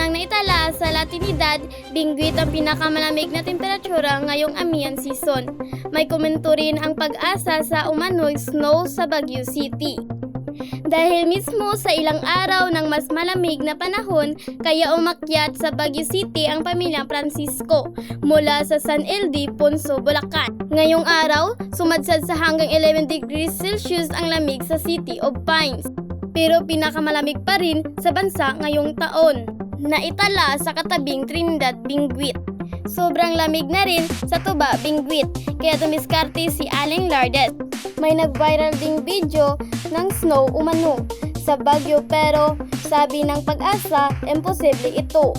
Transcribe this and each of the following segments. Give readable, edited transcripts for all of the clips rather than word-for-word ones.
Unang naitala sa Latinidad, Benguet ang pinakamalamig na temperatura ngayong amihan season. May komento rin ang Pag-asa sa umano'y snow sa Baguio City. Dahil mismo sa ilang araw ng mas malamig na panahon, kaya umakyat sa Baguio City ang pamilyang Francisco mula sa San LD, Ponso, Bulacan. Ngayong araw, sumadsad sa hanggang 11 degrees Celsius ang lamig sa City of Pines. Pero pinakamalamig pa rin sa bansa ngayong taon, na itala sa katabing Trinidad, Benguet. Sobrang lamig na rin sa Tuba, Benguet, kaya dumiskarte si Aling Lardet. May nag-viral ding video ng snow umano sa Baguio pero sabi ng Pag-asa, imposible ito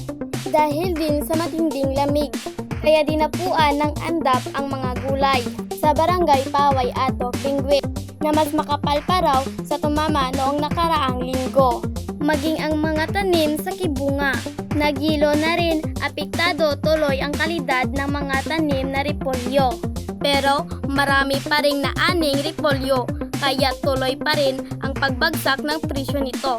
dahil din sa matinding lamig. Kaya dinapuan ng andap ang mga gulay sa barangay Paway Ato, Benguet na mas makapal pa raw sa tumama noong nakaraang linggo. Maging ang mga tanim sa kibunga. Nagilo na rin, apektado tuloy ang kalidad ng mga tanim na repolyo. Pero marami pa ring naaning repolyo, kaya tuloy pa rin ang pagbagsak ng presyo nito.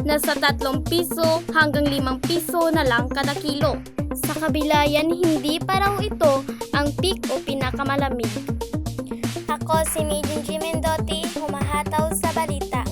Nasa 3 piso hanggang 5 piso na lang kada kilo. Sa kabila yan, hindi pa raw ito ang peak o pinakamalamig. Ako si Maiden G. Mendotti, humahataw sa balita.